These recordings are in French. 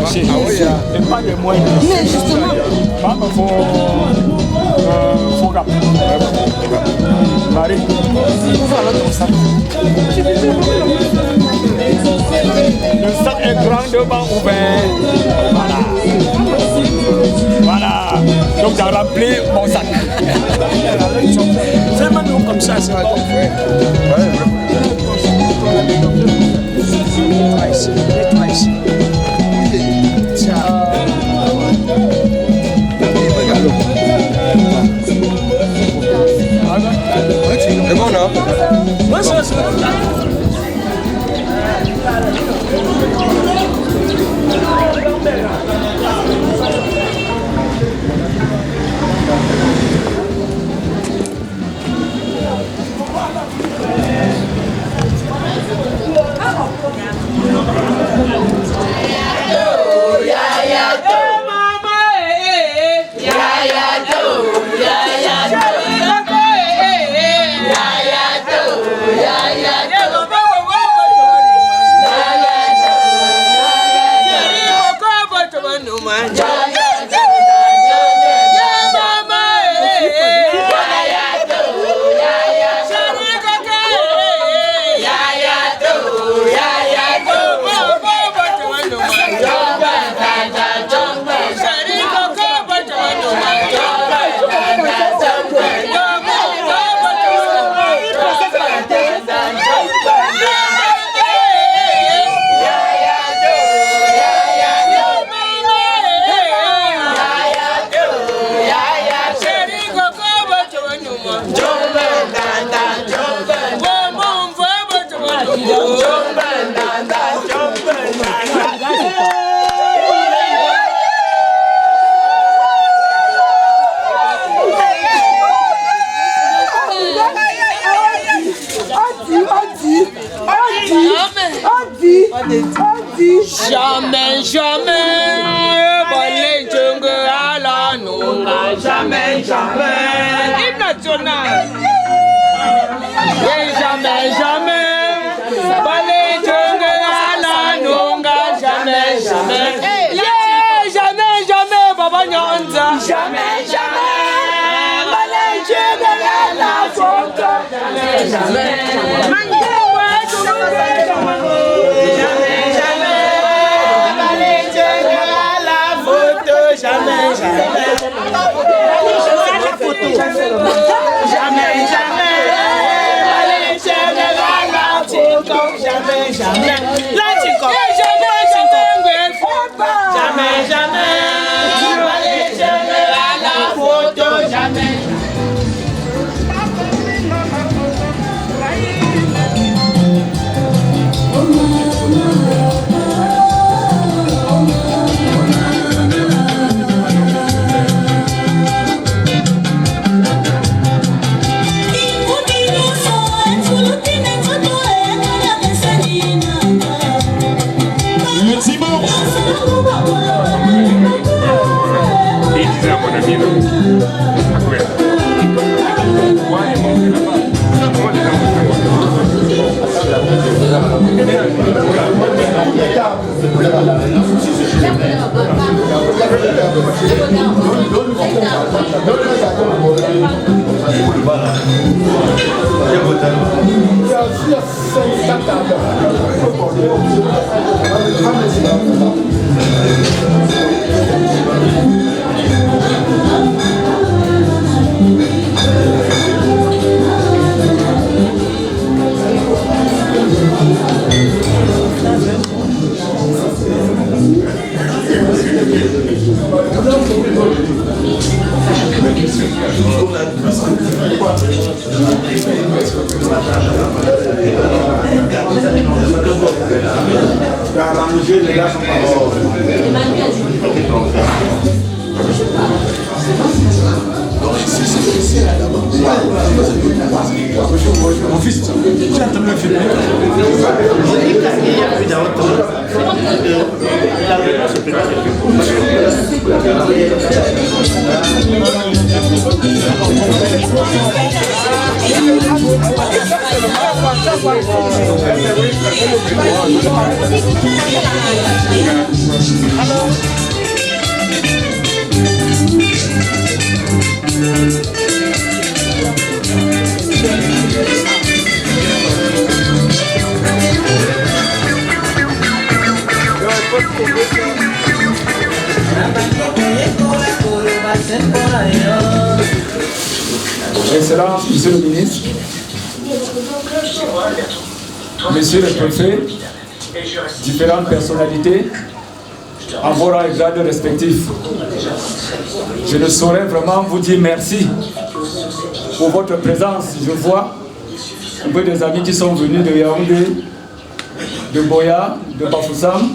marché. Et pas des moyens. Mais justement. Faut gap. Marie. Le sac est grandement ouvert. Voilà. Voilà. Donc j'ai rempli mon sac. C'est maintenant comme ça, c'est bon. C'est bon là? Ouais, c'est Jamais, jamais, voler jungle à la nunga. Jamais, jamais, hymne national. Jamais, jamais, voler jungle à la nunga. Jamais, jamais, jamais, jamais, Baba Nyonza. Jamais, jamais, voler jungle à la nunga. Jamais, jamais. Jamais, jamais, jamais, jamais, Mon fils, tu as entendu le film. Excellence, Monsieur le ministre, Monsieur le préfet, différentes personnalités, en vos rangs et grades respectifs. Je ne saurais vraiment vous dire merci pour votre présence. Je vois un peu des amis qui sont venus de Yaoundé, de Boya, de Bafoussam,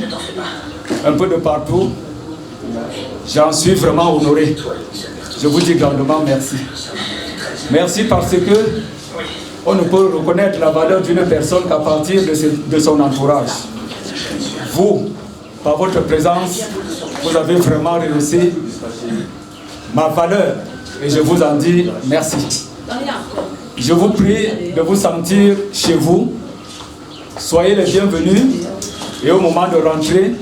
un peu de partout. J'en suis vraiment honoré. Je vous dis grandement merci. Merci parce que on ne peut reconnaître la valeur d'une personne qu'à partir de son entourage. Vous, par votre présence, vous avez vraiment rehaussé ma valeur et je vous en dis merci. Je vous prie de vous sentir chez vous. Soyez les bienvenus et au moment de rentrer,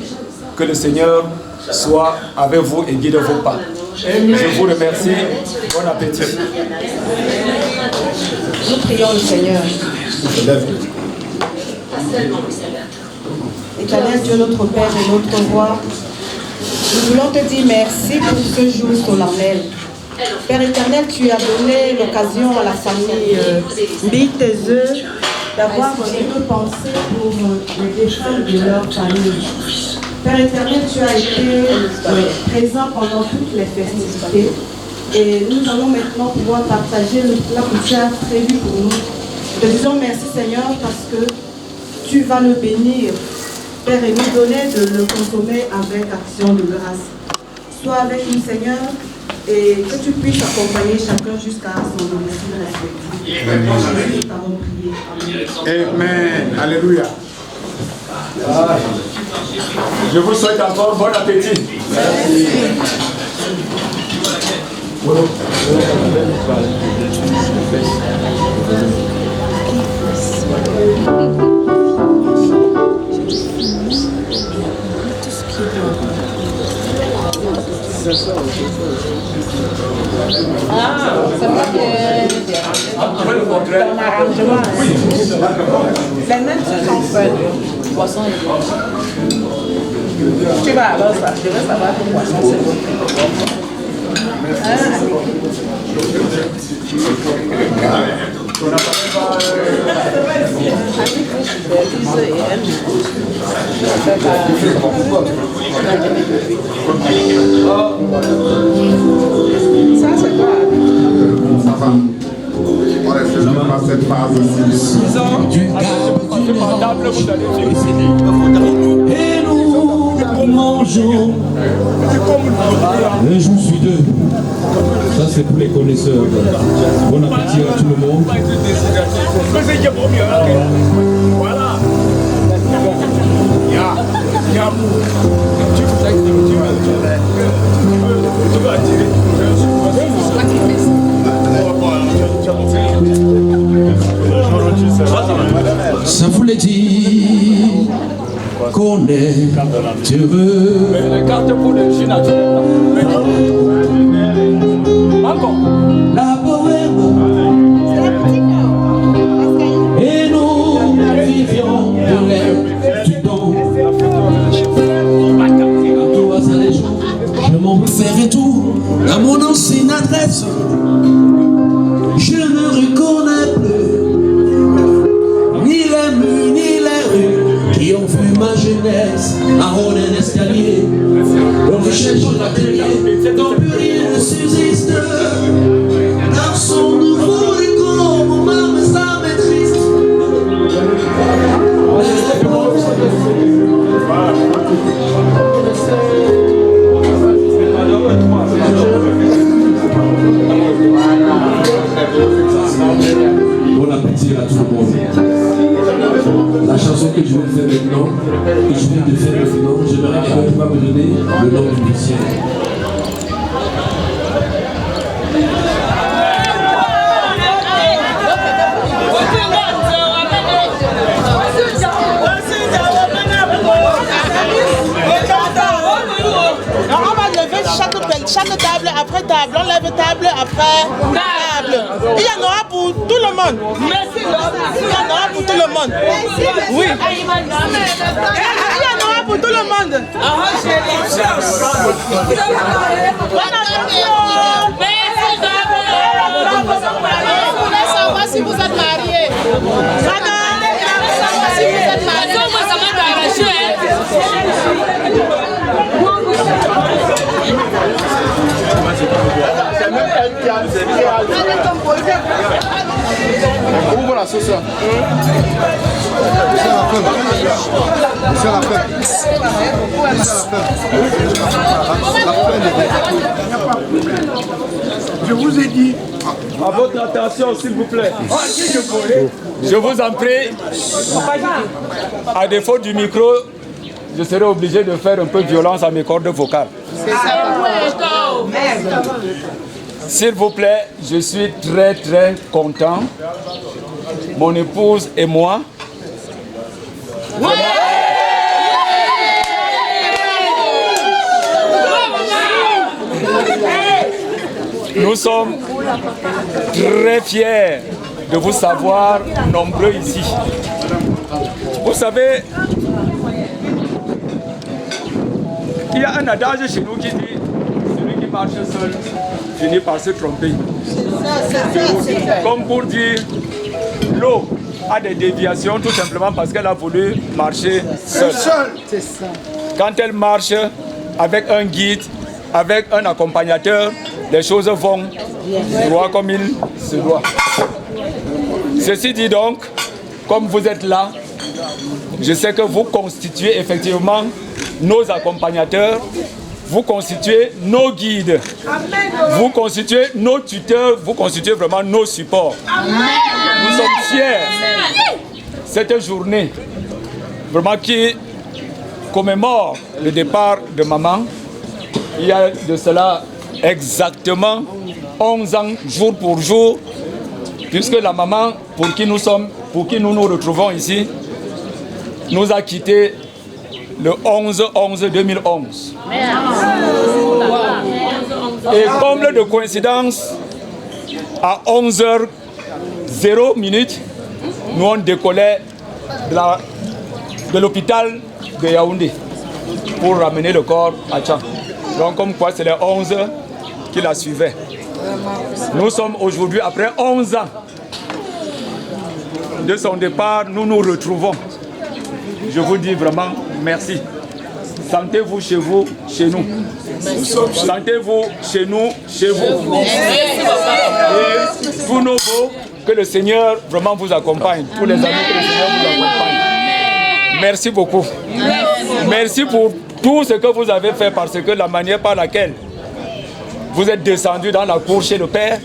que le Seigneur soit avec vous et guide vos pas. Je vous remercie. Bon appétit. Nous prions le Seigneur. Éternel Dieu, notre Père et notre Roi, nous voulons te dire merci pour ce jour solennel. Père éternel, tu as donné l'occasion à la famille Mbitezeux d'avoir une pensée pour les défunts de leur famille. Père éternel, tu as été présent pendant toutes les festivités et nous allons maintenant pouvoir partager le plat que tu as prévu pour nous. Te disons merci Seigneur parce que tu vas le bénir, Père, et nous donner de le consommer avec action de grâce. Sois avec nous Seigneur et que tu puisses accompagner chacun jusqu'à son domicile respectif. Nous t'avons prié. Amen. Alléluia. Je vous souhaite encore bon appétit. Merci. Ah, ça va Après le contraire. ton arrangement. Les mêmes se sont faites. Poisson et poisson. Tu vas alors ça. Je veux savoir que poisson c'est bon. Ça c'est quoi? Ça va. On est fait par cette phase-ci. Et nous mangeons. Un jour sur deux. Ça c'est pour les connaisseurs. Bon appétit à tout le monde. Voilà. Ça voulait dire qu'on est heureux. Les cartes pour le jus naturel. Encore. La bohème. Et nous vivions de l'air du don. Toi, les gens, je m'en ferai tout à mon ancienne adresse. Je ne reconnais plus ni les murs ni les rues qui ont vu ma jeunesse à haut d'un escalier. On recherche l'atelier dont plus rien ne subsiste. Dans son nouveau décor, mon âme ça m'attriste. Bon appétit à tout le monde. La chanson que je vais faire maintenant, que je viens de faire maintenant, j'aimerais que tu vas me donner le nom du musicien. chaque table après table. On lève table après table. Il y en aura pour tout le monde. Merci. Il y en aura pour tout le monde. Oui. Il y en aura pour tout le monde. Bonne attention. Je voulais savoir si vous êtes mariés. Si vous êtes mariés. Moi, ça m'a arraché. C'est même elle qui a ouvre la sauce. Je vous ai dit. À votre attention, s'il vous plaît. Je vous en prie. À défaut du micro, je serai obligé de faire un peu de violence à mes cordes vocales. S'il vous plaît, je suis très très content. Mon épouse et moi. Nous sommes très fiers de vous savoir nombreux ici. Vous savez, il y a un adage chez nous qui dit celui qui marche seul finit par se tromper. Comme pour dire, l'eau a des déviations tout simplement parce qu'elle a voulu marcher seule. Quand elle marche avec un guide, avec un accompagnateur, les choses vont droit comme il se doit. Ceci dit donc, comme vous êtes là, je sais que vous constituez effectivement nos accompagnateurs, vous constituez nos guides, vous constituez nos tuteurs, vous constituez vraiment nos supports. Nous sommes fiers. Cette journée, vraiment qui commémore le départ de maman, il y a de cela exactement 11 ans, jour pour jour, puisque la maman pour qui nous nous retrouvons ici, nous a quittés le 11-11-2011. Et comble de coïncidence, à 11h00, nous on décollait de l'hôpital de Yaoundé pour ramener le corps à Tchang. Donc comme quoi c'est les 11 qui la suivaient. Nous sommes aujourd'hui, après 11 ans de son départ, nous nous retrouvons. Je vous dis vraiment merci. Sentez-vous chez vous, chez nous. Sentez-vous chez nous, chez vous. Et tous nos beaux, que le Seigneur vraiment vous accompagne. Tous les amis, que le Seigneur vous accompagne. Merci beaucoup. Merci pour tout ce que vous avez fait, parce que la manière par laquelle vous êtes descendu dans la cour chez le Père,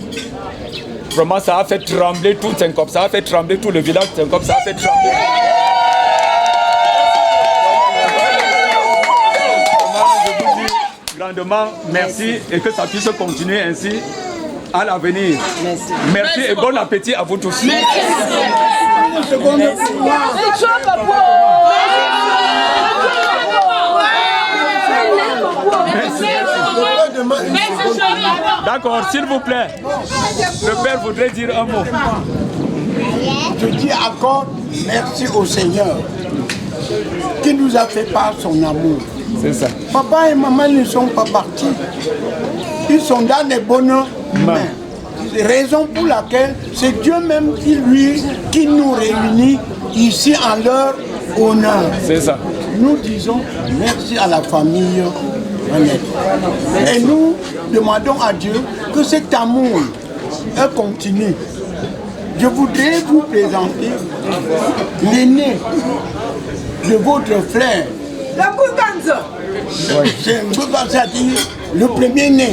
vraiment ça a fait trembler tout Saint-Cop, ça a fait trembler tout le village de Saint-Cop, ça a fait trembler. Je vous dis grandement merci et que ça puisse continuer ainsi à l'avenir. Merci et bon appétit à vous tous. D'accord, s'il vous plaît, le Père voudrait dire un mot. Je dis encore merci au Seigneur qui nous a fait part son amour. C'est ça. Papa et maman ne sont pas partis. Ils sont dans les bonnes mains. Raison pour laquelle c'est Dieu même qui nous réunit ici en leur honneur. C'est ça. Nous disons merci à la famille Annette. Et nous demandons à Dieu que cet amour continue. Je voudrais vous présenter l'aîné de votre frère. C'est le premier né.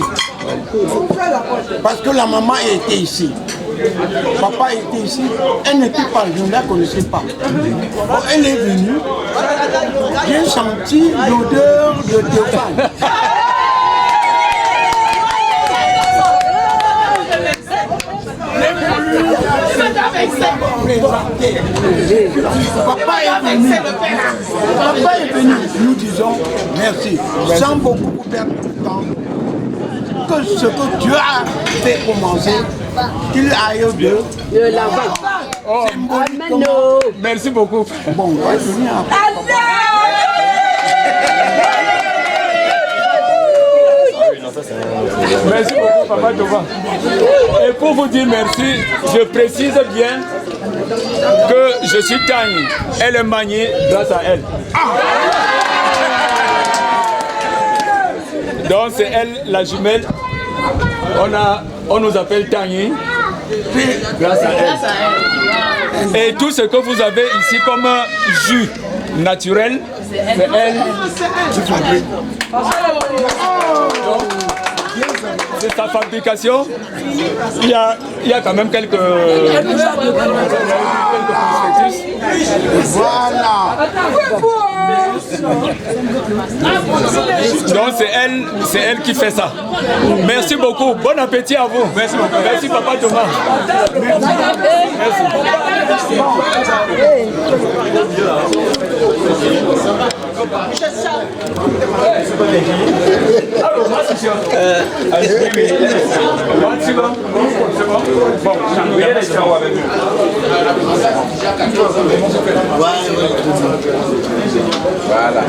Parce que la maman était ici. Papa était ici. Elle n'était pas, je ne la connaissais pas. Quand elle est venue, j'ai senti l'odeur de Théophane. Papa est venu. Nous disons merci. Sans beaucoup perdre de temps. que ce que tu as fait commencer, qu'il aille de l'avant. Oh, merci beaucoup. Bon, on va venir après. Merci beaucoup, Papa Thomas. Et pour vous dire merci, je précise bien que je suis Tani. Elle est maniée grâce à elle. Donc c'est elle, la jumelle. On nous appelle Tani grâce à elle. Et tout ce que vous avez ici comme jus naturel, c'est elle qui fabrique. C'est sa fabrication. Il y a quand même quelques prospectus. Voilà. Donc c'est elle qui fait ça. Merci beaucoup. Bon appétit à vous. Merci beaucoup. Merci Papa Thomas. Merci. Voilà.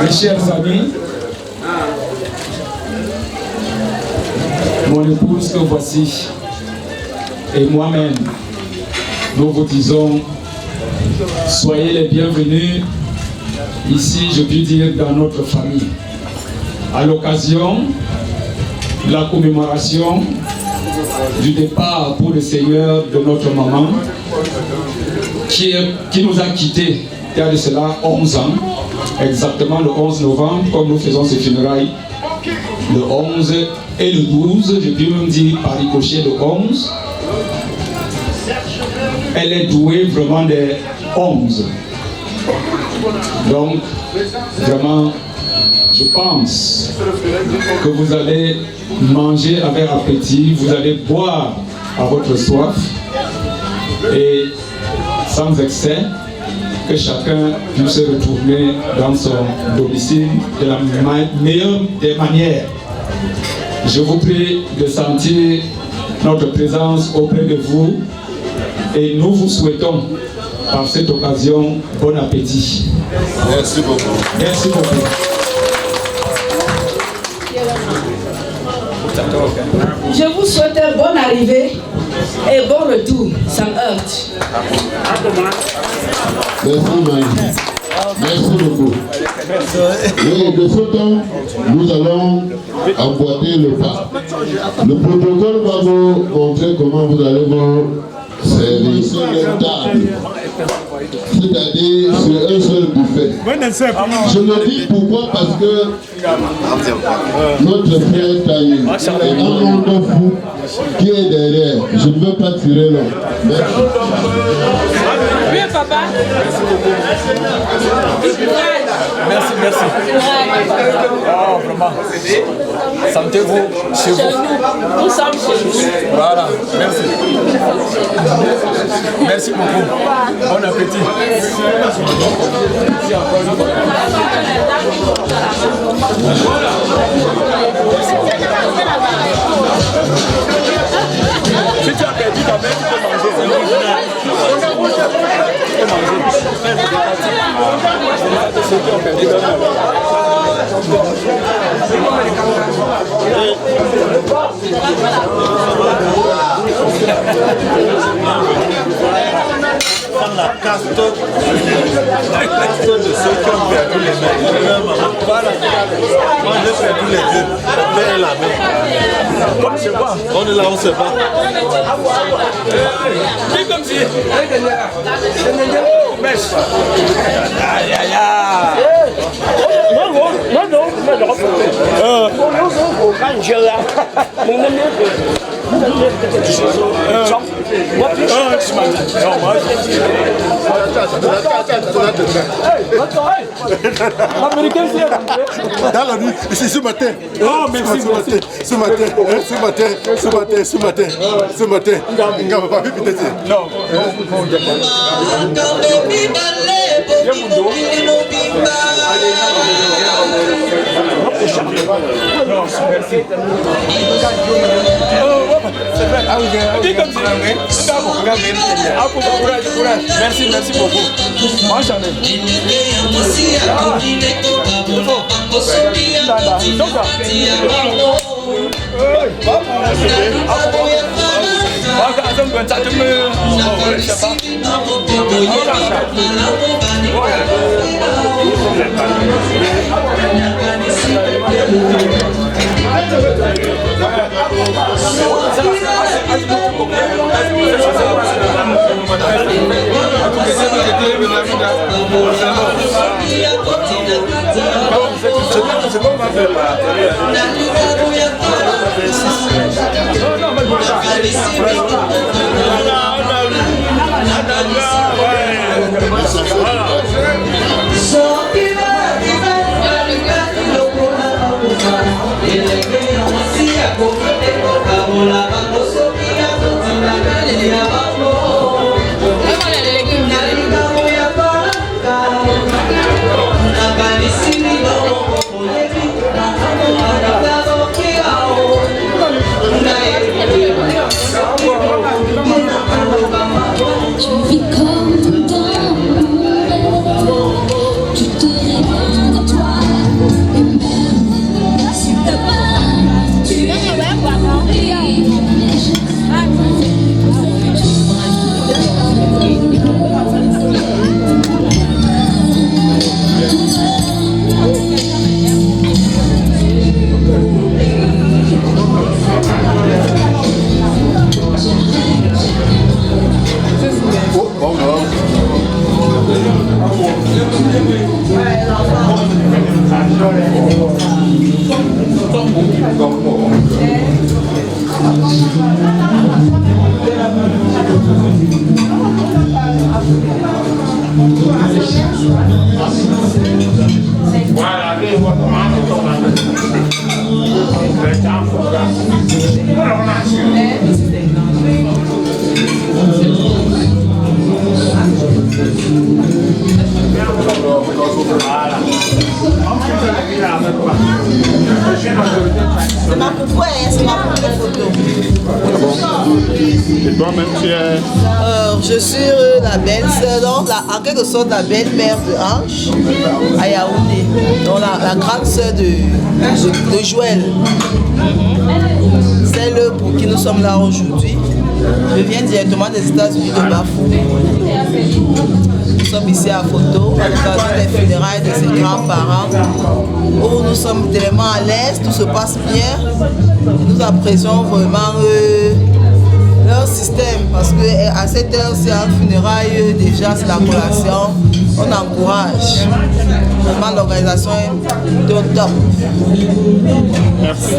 Mes chers amis, mon épouse que voici et moi-même, nous vous disons, soyez les bienvenus ici, je puis dire, dans notre famille. À l'occasion de la commémoration du départ pour le Seigneur de notre maman, qui nous a quittés il y a de cela 11 ans, exactement le 11 novembre, comme nous faisons ces funérailles, le 11 et le 12, je puis même dire par ricochet le 11. Elle est douée vraiment des 11. Donc, vraiment, je pense que vous allez manger avec appétit, vous allez boire à votre soif et sans excès, que chacun puisse retourner dans son domicile de la meilleure des manières. Je vous prie de sentir notre présence auprès de vous et nous vous souhaitons par cette occasion bon appétit. Merci beaucoup. Merci beaucoup. Je vous souhaite une bonne arrivée et bon retour, sans heurte. Merci Marie. Merci beaucoup. Et de ce temps, nous allons emboîter le pas. Le protocole va vous montrer comment vous allez vous servir sur les tables. C'est-à-dire sur un seul buffet. Je le dis pourquoi, parce que notre frère Taï est un monde fou qui est derrière. Je ne veux pas tirer long. Merci. Oui, papa. Merci, merci. Oh, vraiment. Sentez-vous chez vous. Nous sommes chez nous. Voilà, merci. Merci beaucoup. Bon appétit. Merci encore une fois. Si tu as perdu ta mère, tu peux manger. Ceux qui ont perdu leur mère. La caste de ceux qui ont perdu les mères. Voilà. Moi j'ai perdu les deux. La mère et la mère. Je sais pas. On est là, on ne sait pas. Dis comme si. Mèche. Aïe aïe aïe. Dans la nuit, c'est ce matin. Oh, merci. Ce matin. Non. Merci beaucoup. Moi j'en ai. Je suis la belle-sœur, donc en quelque sorte la belle-mère de Ange à Yaoundé, donc la grande sœur de Joël. Celle pour qui nous sommes là aujourd'hui. Je viens directement des États-Unis de Bafou. Nous sommes ici à Photo, à l'occasion des funérailles de ses grands-parents, où nous sommes tellement à l'aise, tout se passe bien. Nous apprécions vraiment leur système, parce qu'à cette heure, c'est un funérail, déjà c'est la collation, on encourage. Vraiment, l'organisation est au top. Merci.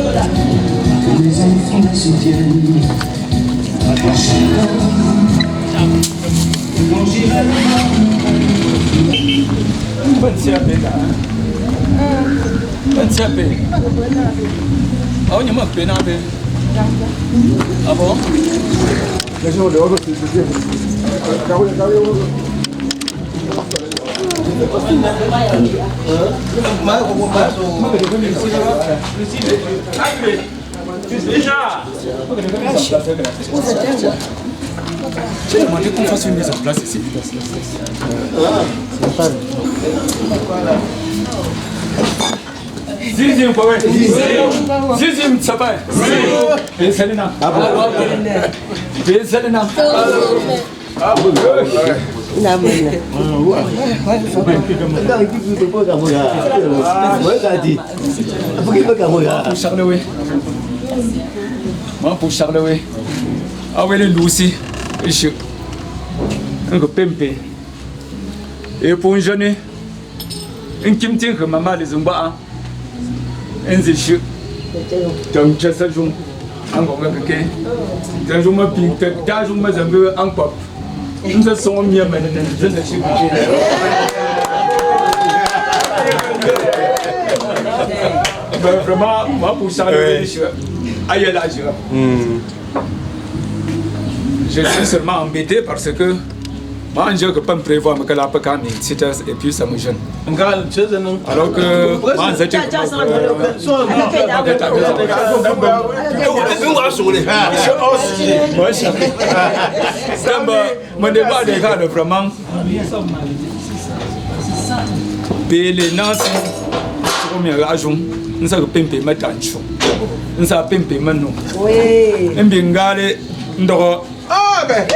Ah bon? J'ai demandé qu'on fasse une mise en place ici. Zizim, quoi, ouais. Zizim, ça va. Selena. Selena. Ah, oui. Pour Charles, ah oui, le Lucie, un peu pimpé. Et pour une jeune, un qui me tient que maman les zumba, un zéchu, comme Jessa Jung, encore que je me pique, je me zambé encore. Nous sommes mieux maintenant, je ne suis pas. Vraiment, moi pour ça, je suis seulement embêté parce que moi, je ne peux pas me prévoir que la PK et puis ça me gêne. Alors que moi, j'étais mon débat est vraiment payer les nancy, nous sommes payés maintenant. Nous sommes payés maintenant. Oui. Nous sommes ah ben.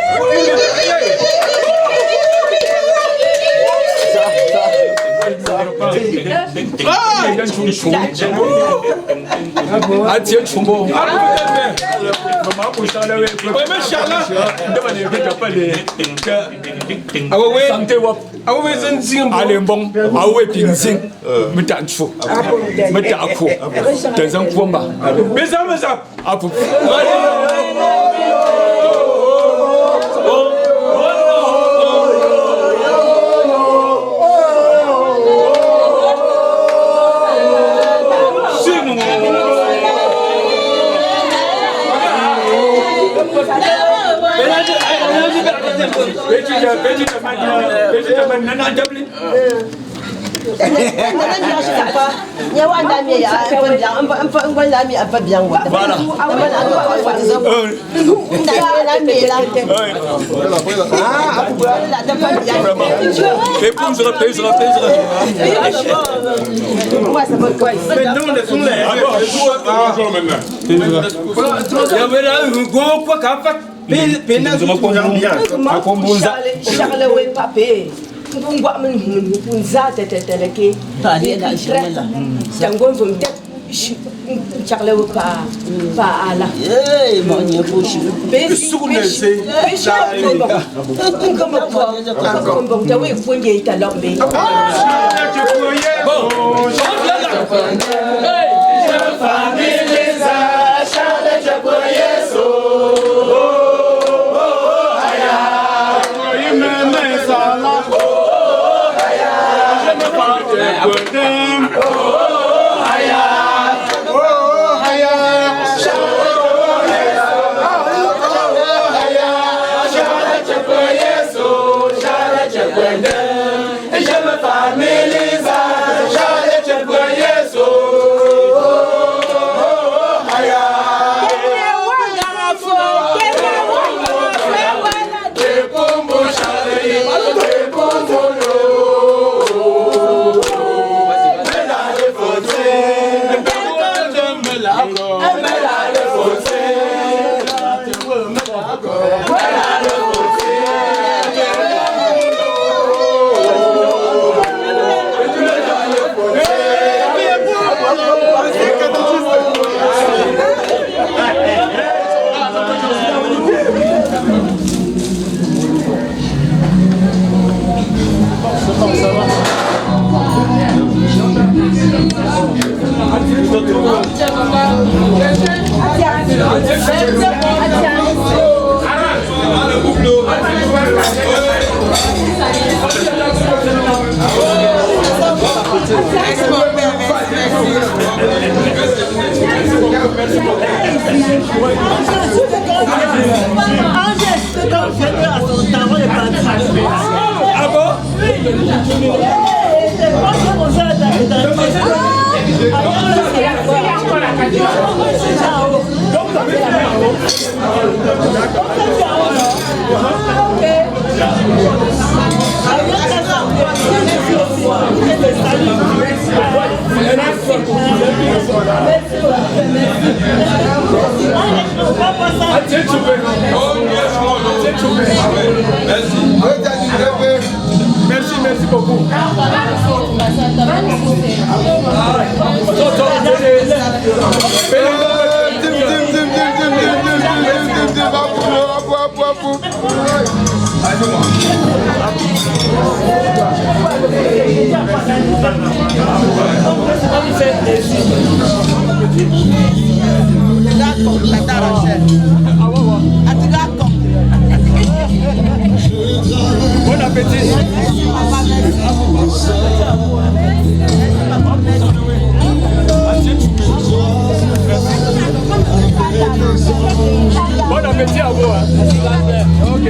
Merci beaucoup. Tata Rachel. Atiga. Bon appétit. Bon appétit à vous. Ok.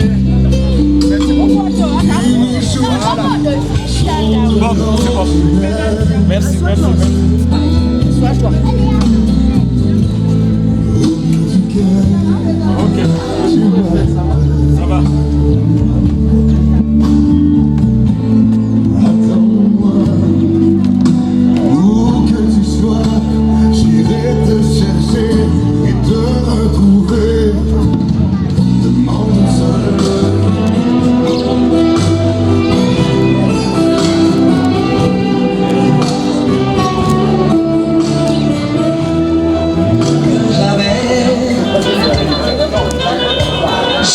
Merci beaucoup. Bon, c'est bon. Merci. Sois-toi. Ok. Ça va.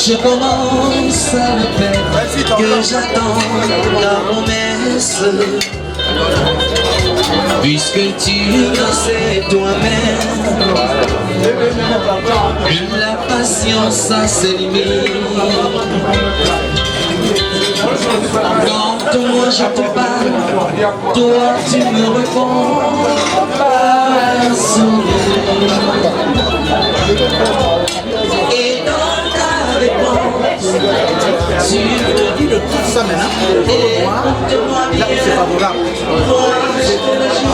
Je commence à le faire, que j'attends ta promesse. Puisque tu le sais toi-même, la patience a ses limites. Quand moi je te parle, toi tu me réponds par un sourire. Et dans ta réponse, tu me dis de tout ça maintenant. Et moi, là où c'est favorable. Moi, je te le jure.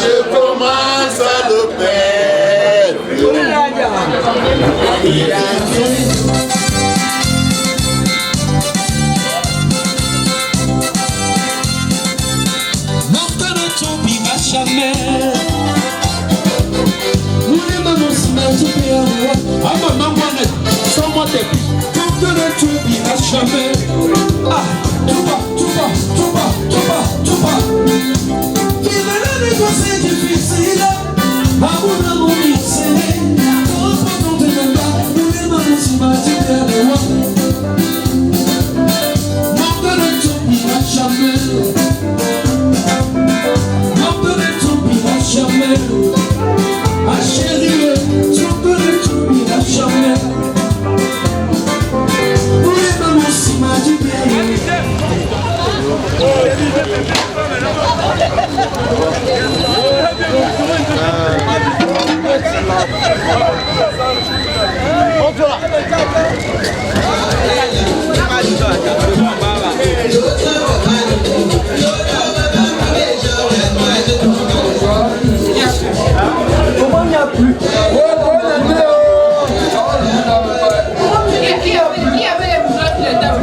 Je commence à le perdre. N'entends ne t'oubliera jamais. Nous les mamans se mettent au pied à moi. Ah maman, sans moi t'es plus. N'entends ne t'oubliera jamais. Ah, tout bas. Vivre la vie quand c'est difficile. À mon amour, c'est. Nous les mamans se mettent au pied à moi. N'entends ne t'oubliera jamais. Jamais, ah chérie, tu ne t'oublieras jamais. Oui, maman, si m'a dit bien. Comment il n'y a plus? Qui avait les boulots qui étaient au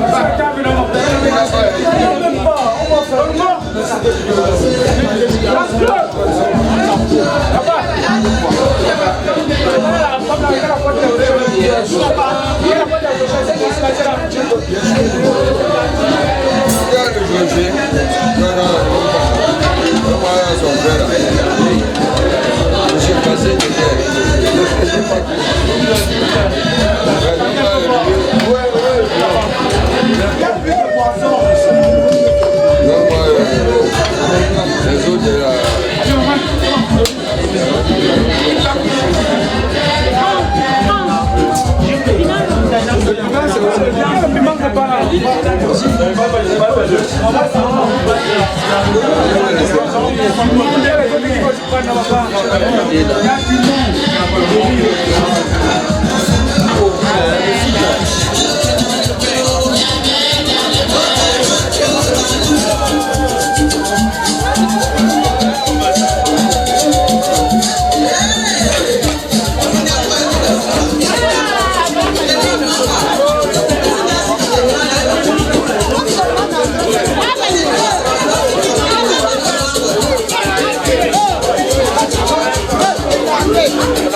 Thank you.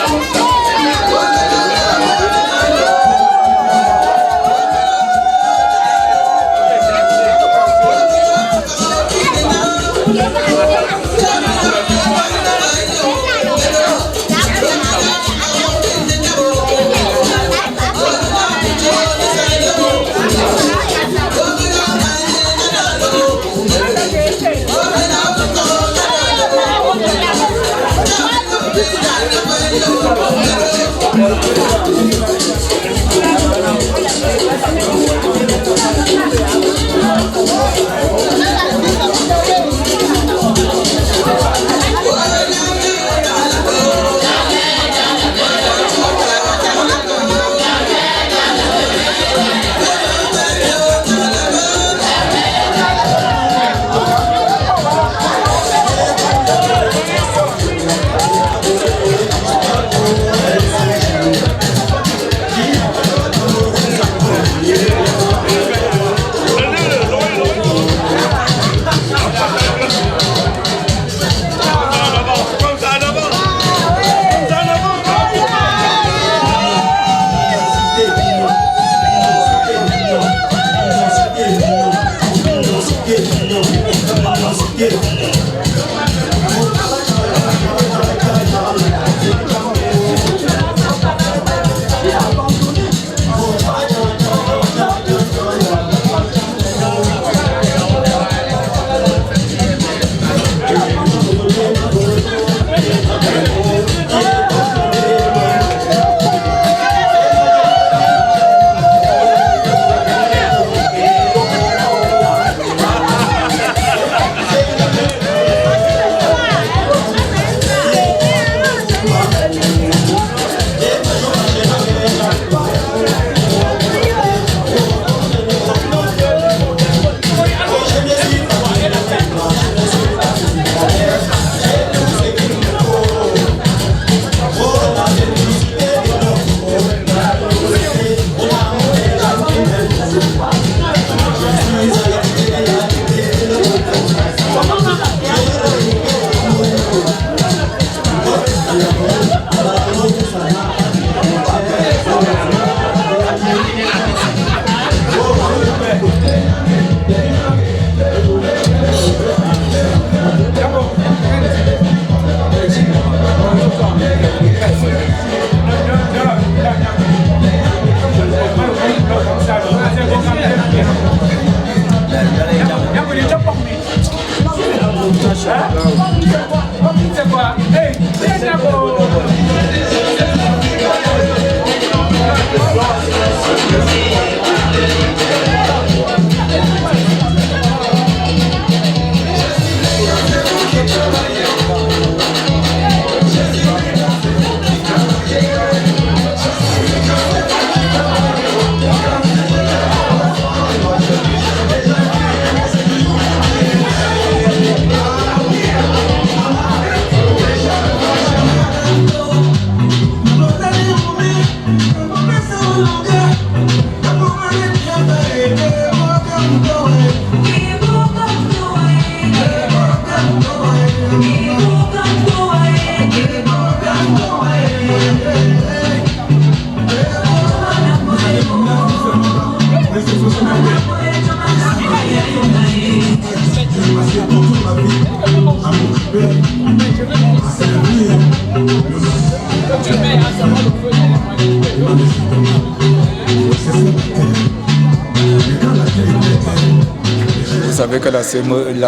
Vous savez que la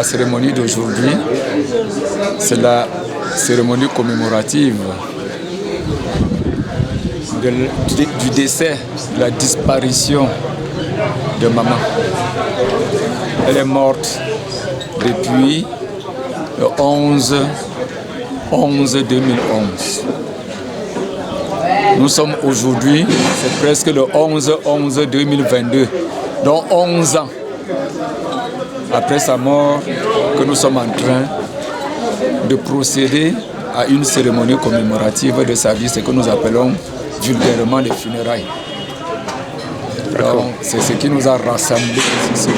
cérémonie d'aujourd'hui, c'est la cérémonie commémorative du décès, de la disparition de maman. Elle est morte depuis le 11/11/2011. Nous sommes aujourd'hui, c'est presque le 11/11/2022, donc 11 ans après sa mort que nous sommes en train de procéder à une cérémonie commémorative de sa vie, ce que nous appelons vulgairement les funérailles. Donc c'est ce qui nous a rassemblés ici ce jour.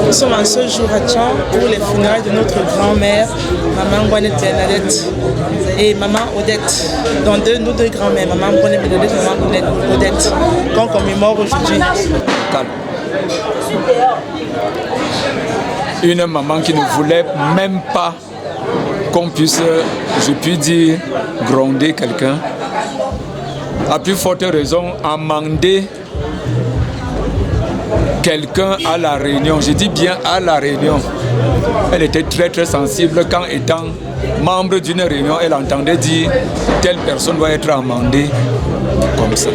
Nous sommes en ce jour à Tchang pour les funérailles de notre grand-mère, Maman Gwanet Bernadette et Maman Odette. Donc nous deux grand-mères, Maman Gwanet Bernadette et Maman Odette, qu'on commémore aujourd'hui. Une maman qui ne voulait même pas qu'on puisse, je puis dire, gronder quelqu'un. À plus forte raison, amender quelqu'un à la réunion. Je dis bien à la réunion. Elle était très sensible quand, étant membre d'une réunion, elle entendait dire telle personne doit être amendée comme ça.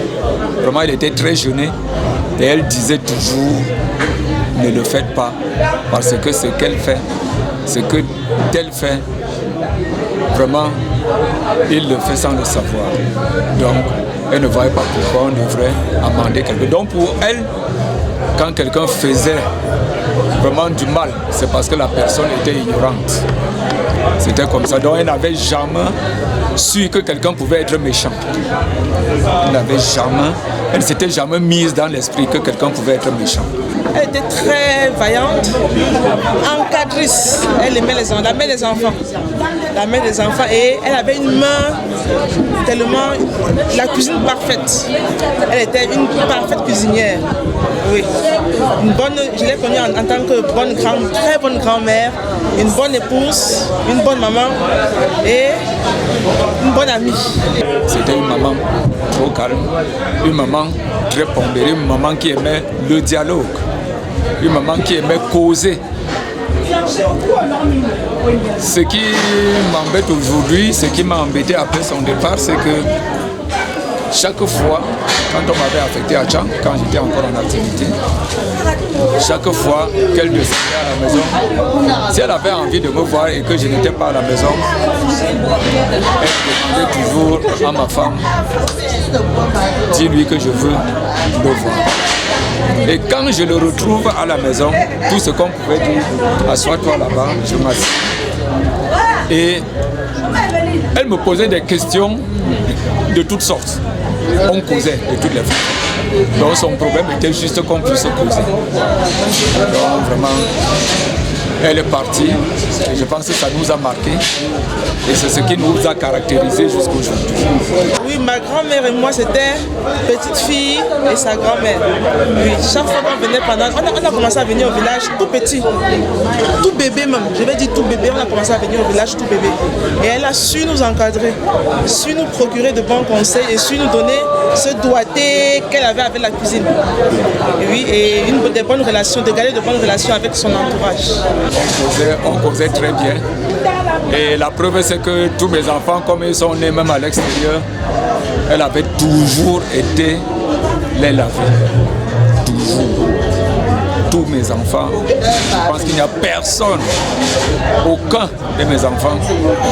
Vraiment, elle était très gênée Et elle disait toujours, ne le faites pas, parce que ce qu'elle fait, ce que tel fait, vraiment, il le fait sans le savoir. Donc, elle ne voyait pas pourquoi on devrait amender quelqu'un. Donc pour elle, quand quelqu'un faisait vraiment du mal, c'est parce que la personne était ignorante. C'était comme ça. Donc elle n'avait jamais su que quelqu'un pouvait être méchant. Elle ne s'était jamais mise dans l'esprit que quelqu'un pouvait être méchant. Elle était très vaillante, encadrice. Elle aimait les enfants, la mère des enfants. La mère des enfants. Et elle avait une main tellement... La cuisine parfaite. Elle était une parfaite cuisinière. Oui. Une bonne, je l'ai connue en tant que très bonne grand-mère, une bonne épouse, une bonne maman et une bonne amie. C'était une maman trop calme, une maman très pondérée, une maman qui aimait le dialogue, une maman qui aimait causer. Ce qui m'embête aujourd'hui, ce qui m'a embêté après son départ, c'est que chaque fois, quand on m'avait affecté à Tchang, quand j'étais encore en activité, chaque fois qu'elle descendait à la maison, si elle avait envie de me voir et que je n'étais pas à la maison, elle demandait toujours à ma femme, dis-lui que je veux le voir. Et quand je le retrouve à la maison, tout ce qu'on pouvait dire, assois-toi là-bas, je m'assieds. Et elle me posait des questions de toutes sortes. On causait de toutes les façons. Donc son problème était juste qu'on puisse causer. Donc vraiment, elle est partie. Et je pense que ça nous a marqué. Et c'est ce qui nous a caractérisés jusqu'aujourd'hui. Oui, ma grand-mère et moi, c'était petite fille et sa grand-mère. Oui, chaque fois qu'on venait pendant... On a commencé à venir au village tout petit. Tout bébé même. Je vais dire tout bébé. On a commencé à venir au village tout bébé. Et elle a su nous encadrer, su nous procurer de bons conseils et su nous donner ce doigté qu'elle avait avec la cuisine. Et oui, et des bonnes relations, de garder de bonnes relations avec son entourage. On causait très bien. Et la preuve, c'est que tous mes enfants, comme ils sont nés même à l'extérieur, elle avait toujours été les laver. Toujours. Tous mes enfants. Je pense qu'il n'y a personne, aucun de mes enfants,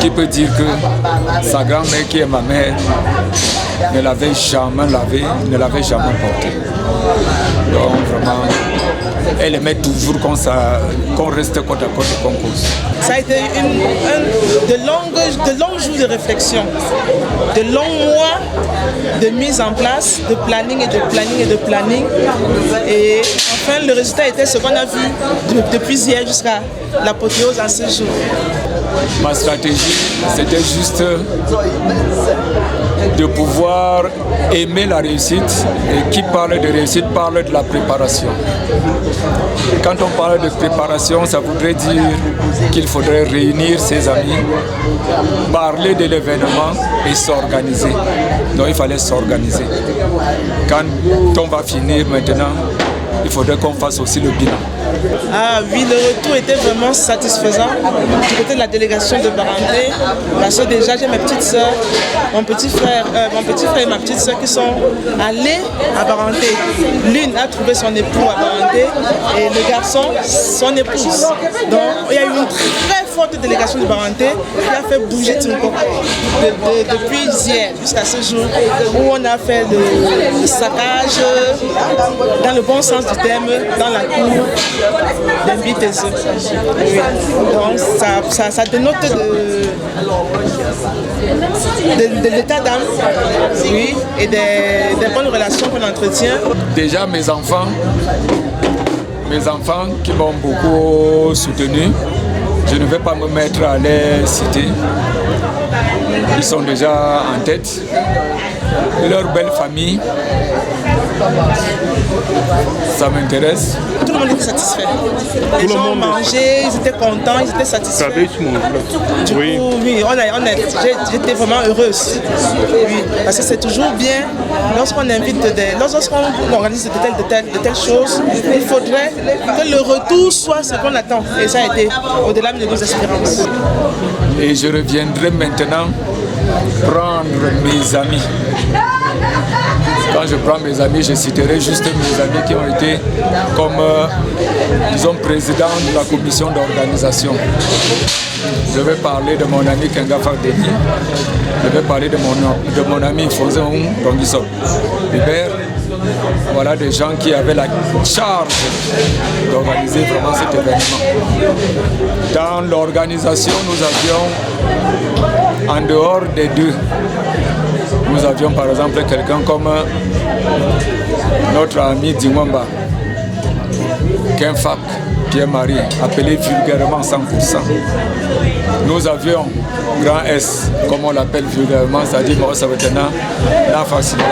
qui peut dire que sa grand-mère, qui est ma mère, ne l'avait jamais lavé, ne l'avait jamais porté. Donc vraiment, elle aimait toujours qu'on reste côte à côte et qu'on cause. Ça a été de longs jours de réflexion, de longs mois de mise en place, de planning et de planning et de planning. Et enfin, le résultat était ce qu'on a vu depuis hier jusqu'à l'apothéose en ce jour. Ma stratégie, c'était juste de pouvoir aimer la réussite. Et qui parle de réussite parle de la préparation. Quand on parle de préparation, ça voudrait dire qu'il faudrait réunir ses amis, parler de l'événement et s'organiser. Donc il fallait s'organiser. Quand on va finir maintenant, il faudrait qu'on fasse aussi le bilan. Ah oui, le retour était vraiment satisfaisant du côté de la délégation de Baranté, parce que déjà j'ai mes petites soeurs, mon petit frère et ma petite soeur qui sont allés à Baranté. L'une a trouvé son époux à Baranté et le garçon son épouse. Donc il y a eu une très forte délégation de Baranté qui a fait bouger Tinko depuis hier jusqu'à ce jour où on a fait le saccage dans le bon sens du terme dans la cour d'Mbitezeu. Oui. Donc ça dénote de l'état d'âme, oui, et des bonnes relations qu'on entretient. Déjà mes enfants qui m'ont beaucoup soutenu, je ne vais pas me mettre à les citer. Ils sont déjà en tête. Leur belle famille, ça m'intéresse. Tout le monde était satisfait. Les gens ont mangé, ils étaient contents, ils étaient satisfaits. Du coup, oui, j'étais vraiment heureuse. Oui, parce que c'est toujours bien, lorsqu'on organise de telles choses, il faudrait que le retour soit ce qu'on attend. Et ça a été au-delà de nos espérances. Et je reviendrai maintenant prendre mes amis. Quand quand je prends mes amis, je citerai juste mes amis qui ont été comme, disons, président de la commission d'organisation. Je vais parler de mon ami Kenga Fardeni. Je vais parler de mon ami Fonzon Rongisop. Hubert, voilà des gens qui avaient la charge d'organiser vraiment cet événement. Dans l'organisation, nous avions, en dehors des deux, nous avions par exemple quelqu'un comme notre ami Dingwamba, Kenfak, Pierre-Marie, appelé vulgairement 100%. Nous avions Grand S, comme on l'appelle vulgairement, c'est-à-dire Maurice Savetena, la faciliste.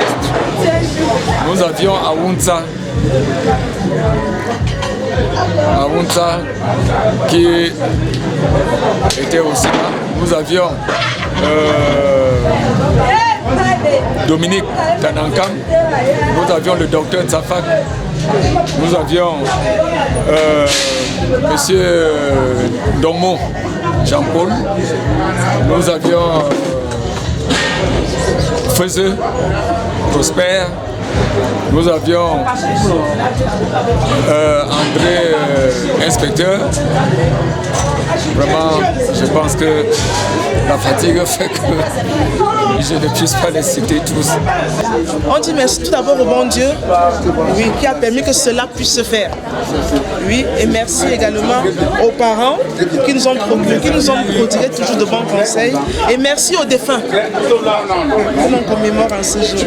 Nous avions Aounza, qui était aussi là. Nous avions Dominique Tanankam, nous avions le docteur Tsafak, nous avions monsieur Domo Jean-Paul, nous avions Feuzeux Prosper, nous avions André Inspecteur. Vraiment, je pense que la fatigue fait que je ne puisse pas les citer tous. On dit merci tout d'abord au bon Dieu, oui, qui a permis que cela puisse se faire. Oui, et merci également aux parents qui nous ont prodigué toujours de bons conseils. Et merci aux défunts que l'on commémore en ce jour.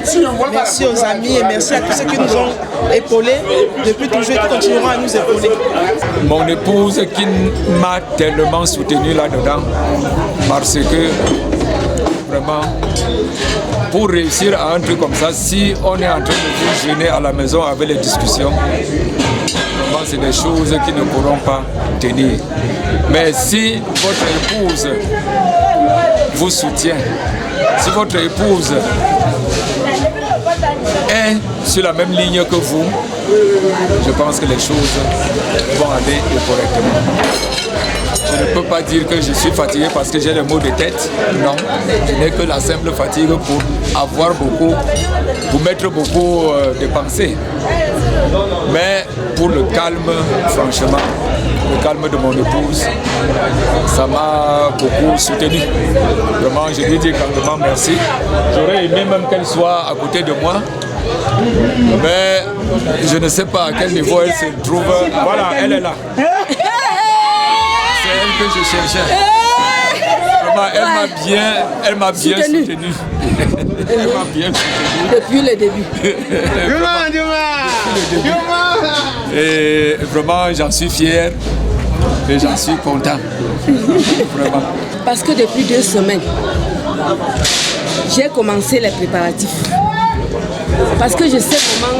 Merci aux amis et merci à tous ceux qui nous ont épaulés depuis toujours et qui continueront à nous épauler. Mon épouse qui m'a tellement soutenu là-dedans parce que vraiment pour réussir à un truc comme ça, si on est en train de vous gêner à la maison avec les discussions, vraiment c'est des choses qui ne pourront pas tenir. Mais si votre épouse vous soutient, si votre épouse est sur la même ligne que vous, je pense que les choses vont aller correctement. Je ne peux pas dire que je suis fatigué parce que j'ai les maux de tête. Non, je n'ai que la simple fatigue pour avoir beaucoup, pour mettre beaucoup de pensées. Mais pour le calme, franchement, le calme de mon épouse, ça m'a beaucoup soutenu. Vraiment, je lui dis grandement merci. J'aurais aimé même qu'elle soit à côté de moi. Mais je ne sais pas à quel niveau elle se trouve. Voilà, elle est là. C'est elle que je cherchais. Vraiment, elle m'a bien soutenu. Elle m'a bien soutenu. Depuis le début. Et vraiment, j'en suis fier et j'en suis content. Vraiment. Parce que depuis 2 semaines, j'ai commencé les préparatifs. Parce que je sais comment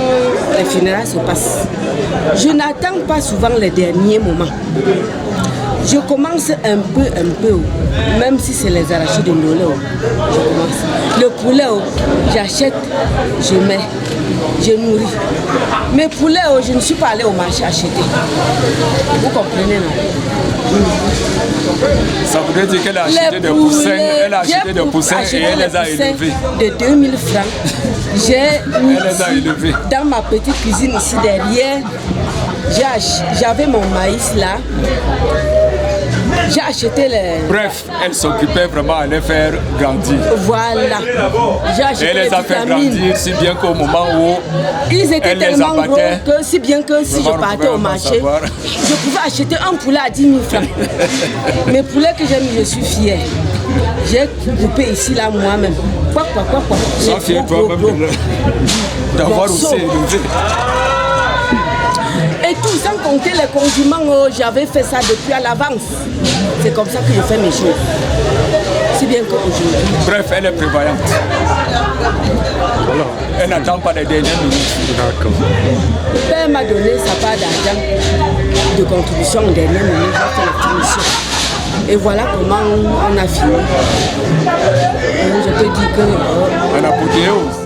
les funérailles se passent. Je n'attends pas souvent les derniers moments. Je commence un peu, même si c'est les arrachés de Ndolé. Je commence. Le poulet, j'achète, je mets, je nourris. Mais poulet, je ne suis pas allée au marché acheter. Vous comprenez, non? Ça voudrait dire qu'elle a acheté des poussins, elle a acheté des poussins et elle les a élevés. De 2000 francs. J'ai mis dans ma petite cuisine ici derrière. J'avais mon maïs là. J'ai acheté les... Bref, elle s'occupait vraiment à les faire grandir. Voilà. J'ai acheté elle les a fait grandir si bien qu'au moment où ils étaient tellement gros que si bien que si je partais au marché, je pouvais acheter un poulet à 10 000 francs. Mes poulets que j'aime, je suis fière. J'ai coupé ici là moi-même. Quoi. Sois fière toi-même d'avoir aussi élevé. Et tout sans compter les condiments, j'avais fait ça depuis à l'avance. C'est comme ça que je fais mes choses. Si bien qu'aujourd'hui. Bref, elle est prévoyante. Elle n'attend pas les dernières minutes. D'accord. Le père m'a donné sa part d'argent de contribution aux dernières minutes. J'ai fait la finition. Et voilà comment on a fini. Je peux dire que... En apothéose.